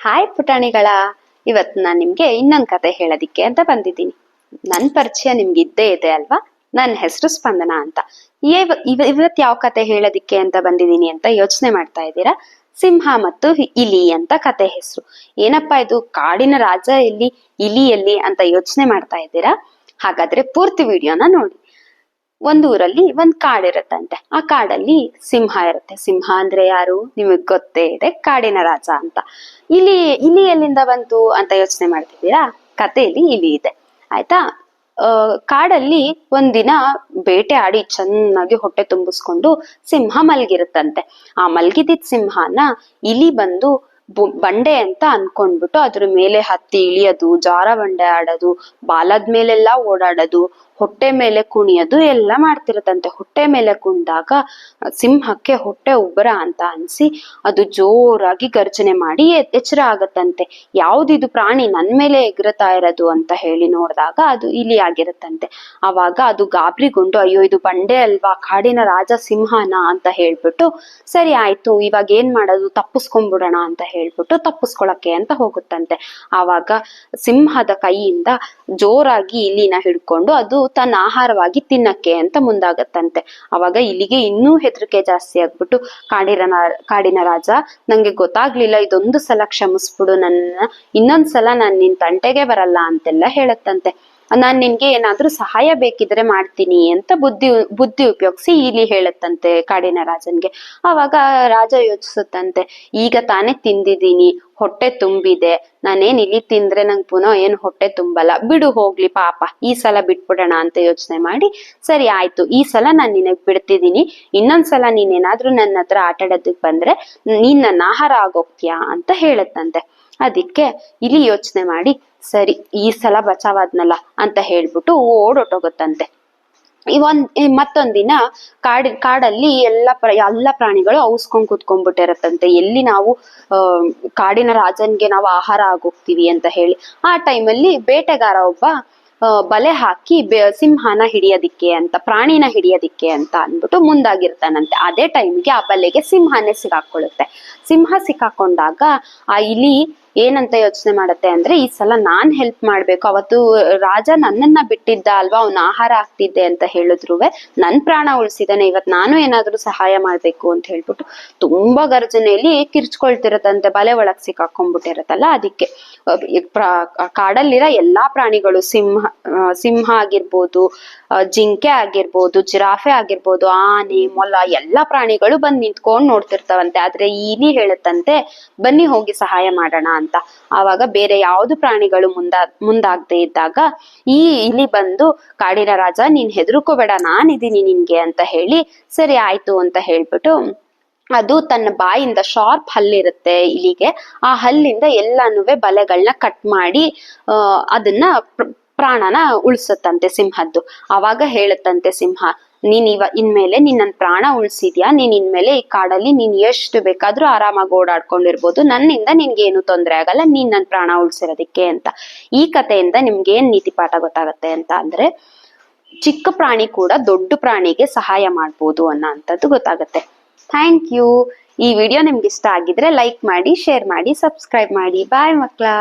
Hi ಪುಟಾಣಿಗಳ, ಇವತ್ತು ನಾನು ನಿಮ್ಗೆ ಇನ್ನೊಂದು ಕತೆ ಹೇಳೋದಿಕ್ಕೆ ಅಂತ ಬಂದಿದ್ದೀನಿ. ನನ್ನ ಪರಿಚಯ ನಿಮ್ಗೆ ಇದ್ದೇ ಇದೆ ಅಲ್ವಾ? ನನ್ನ ಹೆಸರು ಸ್ಪಂದನ ಅಂತ. ಇವತ್ತು ಯಾವ ಕತೆ ಹೇಳೋದಿಕ್ಕೆ ಅಂತ ಬಂದಿದ್ದೀನಿ ಅಂತ ಯೋಚನೆ ಮಾಡ್ತಾ ಇದ್ದೀರಾ? ಸಿಂಹ ಮತ್ತು ಇಲಿ ಅಂತ ಕತೆ ಹೆಸರು. ಏನಪ್ಪಾ ಇದು, ಕಾಡಿನ ರಾಜ ಎಲ್ಲಿ, ಇಲಿ ಎಲ್ಲಿ ಅಂತ ಯೋಚನೆ ಮಾಡ್ತಾ ಇದ್ದೀರಾ? ಹಾಗಾದ್ರೆ ಪೂರ್ತಿ ವಿಡಿಯೋನ ನೋಡಿ. ಒಂದ್ ಊರಲ್ಲಿ ಒಂದ್ ಕಾಡಿರತ್ತಂತೆ. ಆ ಕಾಡಲ್ಲಿ ಸಿಂಹ ಇರುತ್ತೆ. ಸಿಂಹ ಅಂದ್ರೆ ಯಾರು ನಿಮಗ್ ಗೊತ್ತೇ ಇದೆ, ಕಾಡಿನ ರಾಜ ಅಂತ. ಇಲಿ ಇಲಿ ಎಲ್ಲಿಂದ ಬಂತು ಅಂತ ಯೋಚನೆ ಮಾಡ್ತಿದ್ದೀರಾ? ಕಥೆಯಲ್ಲಿ ಇಲಿ ಇದೆ, ಆಯ್ತಾ. ಕಾಡಲ್ಲಿ ಒಂದಿನ ಬೇಟೆ ಆಡಿ ಚೆನ್ನಾಗಿ ಹೊಟ್ಟೆ ತುಂಬಿಸ್ಕೊಂಡು ಸಿಂಹ ಮಲ್ಗಿರುತ್ತಂತೆ. ಆ ಮಲ್ಗಿದಿದ್ ಸಿಂಹನ ಇಲಿ ಬಂದು ಬಂಡೆ ಅಂತ ಅನ್ಕೊಂಡ್ಬಿಟ್ಟು ಅದ್ರ ಮೇಲೆ ಹತ್ತಿ ಇಳಿಯೋದು, ಜಾರ ಬಂಡೆ ಆಡೋದು, ಬಾಲದ ಮೇಲೆಲ್ಲಾ ಓಡಾಡೋದು, ಹೊಟ್ಟೆ ಮೇಲೆ ಕುಣಿಯೋದು ಎಲ್ಲ ಮಾಡ್ತಿರತ್ತಂತೆ. ಹೊಟ್ಟೆ ಮೇಲೆ ಕುಣಿದಾಗ ಸಿಂಹಕ್ಕೆ ಹೊಟ್ಟೆ ಉಬ್ಬರ ಅಂತ ಅನ್ಸಿ ಅದು ಜೋರಾಗಿ ಗರ್ಜನೆ ಮಾಡಿ ಎಚ್ಚರ ಆಗತ್ತಂತೆ. ಯಾವ್ದಿದು ಪ್ರಾಣಿ ನನ್ ಮೇಲೆ ಎಗರತಾ ಇರೋದು ಅಂತ ಹೇಳಿ ನೋಡಿದಾಗ ಅದು ಇಲಿ ಆಗಿರತ್ತಂತೆ. ಅವಾಗ ಅದು ಗಾಬರಿಗೊಂಡು, ಅಯ್ಯೋ ಇದು ಬಂಡೆ ಅಲ್ವಾ, ಕಾಡಿನ ರಾಜ ಸಿಂಹನ ಅಂತ ಹೇಳ್ಬಿಟ್ಟು, ಸರಿ ಆಯ್ತು ಇವಾಗ ಏನ್ ಮಾಡೋದು, ತಪ್ಪಿಸ್ಕೊಂಡ್ಬಿಡೋಣ ಅಂತ ಹೇಳ್ಬಿಟ್ಟು ತಪ್ಪಿಸ್ಕೊಳಕ್ಕೆ ಅಂತ ಹೋಗುತ್ತಂತೆ. ಆವಾಗ ಸಿಂಹದ ಕೈಯಿಂದ ಜೋರಾಗಿ ಇಲಿನ ಹಿಡ್ಕೊಂಡು ಅದು ತನ್ನ ಆಹಾರವಾಗಿ ತಿನ್ನಕ್ಕೆ ಅಂತ ಮುಂದಾಗತ್ತಂತೆ. ಅವಾಗ ಇಲಿಗೆ ಇನ್ನೂ ಹೆದರಿಕೆ ಜಾಸ್ತಿ ಆಗ್ಬಿಟ್ಟು, ಕಾಡಿನ ರಾಜ, ನಂಗೆ ಗೊತ್ತಾಗ್ಲಿಲ್ಲ, ಇದೊಂದು ಸಲ ಕ್ಷಮಿಸ್ಬಿಡು ನನ್ನ, ಇನ್ನೊಂದ್ಸಲ ನಾನ್ ನಿನ್ ತಂಟೆಗೆ ಬರಲ್ಲ ಅಂತೆಲ್ಲ ಹೇಳತ್ತಂತೆ. ನಾನ್ ನಿನ್ಗೆ ಏನಾದ್ರೂ ಸಹಾಯ ಬೇಕಿದ್ರೆ ಮಾಡ್ತೀನಿ ಅಂತ ಬುದ್ಧಿ ಉಪಯೋಗಿಸಿ ಇಲಿ ಹೇಳತ್ತಂತೆ ಕಾಡಿನ ರಾಜನ್ಗೆ. ಅವಾಗ ರಾಜ ಯೋಚಿಸುತ್ತಂತೆ, ಈಗ ತಾನೇ ತಿಂದಿದ್ದೀನಿ, ಹೊಟ್ಟೆ ತುಂಬಿದೆ, ನಾನೇನ್ ಇಲಿ ತಿಂದ್ರೆ ನಂಗೆ ಪುನಃ ಏನ್ ಹೊಟ್ಟೆ ತುಂಬಲ್ಲ, ಬಿಡು ಹೋಗ್ಲಿ ಪಾಪ, ಈ ಸಲ ಬಿಟ್ಬಿಡೋಣ ಅಂತ ಯೋಚನೆ ಮಾಡಿ, ಸರಿ ಆಯ್ತು ಈ ಸಲ ನಾನ್ ನಿನಗ್ ಬಿಡ್ತಿದ್ದೀನಿ, ಇನ್ನೊಂದ್ಸಲ ನೀನೇನಾದ್ರೂ ನನ್ನ ಹತ್ರ ಆಟಾಡೋದಕ್ ಬಂದ್ರೆ ನೀನ್ ನನ್ನ ಆಹಾರ ಆಗೋಗ್ತೀಯಾ ಅಂತ ಹೇಳತ್ತಂತೆ. ಅದಕ್ಕೆ ಇಲಿ ಯೋಚನೆ ಮಾಡಿ, ಸರಿ ಈ ಸಲ ಬಚಾವಾದ್ನಲ್ಲ ಅಂತ ಹೇಳ್ಬಿಟ್ಟು ಓಡೊಟ್ಟೋಗುತ್ತಂತೆ. ಮತ್ತೊಂದಿನ ಕಾಡಲ್ಲಿ ಎಲ್ಲ ಪ್ರಾಣಿಗಳು ಔಸ್ಕೊಂಡ್ ಕೂತ್ಕೊಂಡ್ಬಿಟ್ಟಿರತ್ತಂತೆ. ಎಲ್ಲಿ ನಾವು ಕಾಡಿನ ರಾಜನ್ಗೆ ನಾವು ಆಹಾರ ಆಗೋಗ್ತೀವಿ ಅಂತ ಹೇಳಿ. ಆ ಟೈಮಲ್ಲಿ ಬೇಟೆಗಾರ ಒಬ್ಬ ಬಲೆ ಹಾಕಿ ಸಿಂಹನ ಹಿಡಿಯೋದಿಕ್ಕೆ ಅಂತ, ಪ್ರಾಣಿನ ಹಿಡಿಯೋದಿಕ್ಕೆ ಅಂತ ಅಂದ್ಬಿಟ್ಟು ಮುಂದಾಗಿರ್ತಾನಂತೆ. ಅದೇ ಟೈಮ್ಗೆ ಆ ಬಲೆಗೆ ಸಿಂಹನೇ ಸಿಕ್ಕಾಕೊಳ್ಳುತ್ತೆ. ಸಿಂಹ ಸಿಕ್ಕಾಕೊಂಡಾಗ ಆ ಇಲಿ ಏನಂತ ಯೋಚನೆ ಮಾಡತ್ತೆ ಅಂದ್ರೆ, ಈ ಸಲ ನಾನ್ ಹೆಲ್ಪ್ ಮಾಡ್ಬೇಕು, ಅವತ್ತು ರಾಜ ನನ್ನನ್ನ ಬಿಟ್ಟಿದ್ದ ಅಲ್ವಾ, ಅವ್ನ ಆಹಾರ ಆಗ್ತಿದ್ದೆ ಅಂತ ಹೇಳಿದ್ರುವೆ ನನ್ ಪ್ರಾಣ ಉಳಿಸಿದಾನೆ, ಇವತ್ ನಾನು ಏನಾದ್ರೂ ಸಹಾಯ ಮಾಡ್ಬೇಕು ಅಂತ ಹೇಳ್ಬಿಟ್ಟು ತುಂಬಾ ಗರ್ಜನೆಯಲ್ಲಿ ಕಿರ್ಚ್ಕೊಳ್ತಿರತ್ತಂತೆ. ಬಲೆ ಒಳಗ್ ಸಿಕ್ಕಾಕೊಂಡ್ಬಿಟ್ಟಿರತ್ತಲ್ಲ ಅದಕ್ಕೆ. ಕಾಡಲ್ಲಿರೋ ಎಲ್ಲಾ ಪ್ರಾಣಿಗಳು, ಸಿಂಹ ಆಗಿರ್ಬೋದು, ಜಿಂಕೆ ಆಗಿರ್ಬೋದು, ಜಿರಾಫೆ ಆಗಿರ್ಬೋದು, ಆನೆ, ಮೊಲ, ಎಲ್ಲಾ ಪ್ರಾಣಿಗಳು ಬಂದ್ ನಿಂತ್ಕೊಂಡ್ ನೋಡ್ತಿರ್ತಾವಂತೆ. ಆದ್ರೆ ಈ ಇಲಿ ಹೇಳುತ್ತಂತೆ, ಬನ್ನಿ ಹೋಗಿ ಸಹಾಯ ಮಾಡೋಣ ಅಂತ. ಆವಾಗ ಬೇರೆ ಯಾವ್ದು ಪ್ರಾಣಿಗಳು ಮುಂದಾಗದೆ ಇದ್ದಾಗ ಈ ಇಲಿ ಬಂದು, ಕಾಡಿನ ರಾಜ ನೀನ್ ಹೆದರ್ಕೋಬೇಡ, ನಾನಿದ್ದೀನಿ ನಿನ್ಗೆ ಅಂತ ಹೇಳಿ, ಸರಿ ಆಯ್ತು ಅಂತ ಹೇಳ್ಬಿಟ್ಟು ಅದು ತನ್ನ ಬಾಯಿಂದ, ಶಾರ್ಪ್ ಹಲ್ಲಿರುತ್ತೆ ಇಲಿಗೆ, ಆ ಹಲ್ಲಿಂದ ಎಲ್ಲಾನು ಬಲೆಗಳನ್ನ ಕಟ್ ಮಾಡಿ ಅದನ್ನ ಪ್ರಾಣನ ಉಳ್ಸತ್ತಂತೆ ಸಿಂಹದ್ದು. ಅವಾಗ ಹೇಳುತ್ತಂತೆ ಸಿಂಹ, ನೀನ್ ಇನ್ಮೇಲೆ ನೀನ್ ನನ್ ಪ್ರಾಣ ಉಳ್ಸಿದ್ಯಾ, ನೀನ್ ಇನ್ಮೇಲೆ ಈ ಕಾಡಲ್ಲಿ ನೀನ್ ಎಷ್ಟು ಬೇಕಾದ್ರೂ ಆರಾಮಾಗಿ ಓಡಾಡ್ಕೊಂಡಿರ್ಬೋದು, ನನ್ನಿಂದ ನಿನ್ಗೆ ಏನು ತೊಂದ್ರೆ ಆಗಲ್ಲ, ನೀನ್ ನನ್ ಪ್ರಾಣ ಉಳ್ಸಿರೋದಿಕ್ಕೆ ಅಂತ. ಈ ಕಥೆಯಿಂದ ನಿಮ್ಗೆ ಏನ್ ನೀತಿ ಪಾಠ ಗೊತ್ತಾಗತ್ತೆ ಅಂತ ಅಂದ್ರೆ, ಚಿಕ್ಕ ಪ್ರಾಣಿ ಕೂಡ ದೊಡ್ಡ ಪ್ರಾಣಿಗೆ ಸಹಾಯ ಮಾಡ್ಬೋದು ಅನ್ನೋಂಥದ್ದು ಗೊತ್ತಾಗತ್ತೆ. Thank you. ಈ ವಿಡಿಯೋ ನಿಮ್ಗೆ ಇಷ್ಟ ಆಗಿದ್ರೆ ಲೈಕ್ ಮಾಡಿ, ಶೇರ್ ಮಾಡಿ, ಸಬ್ಸ್ಕ್ರೈಬ್ ಮಾಡಿ. ಬಾಯ್ ಮಕ್ಳಾ.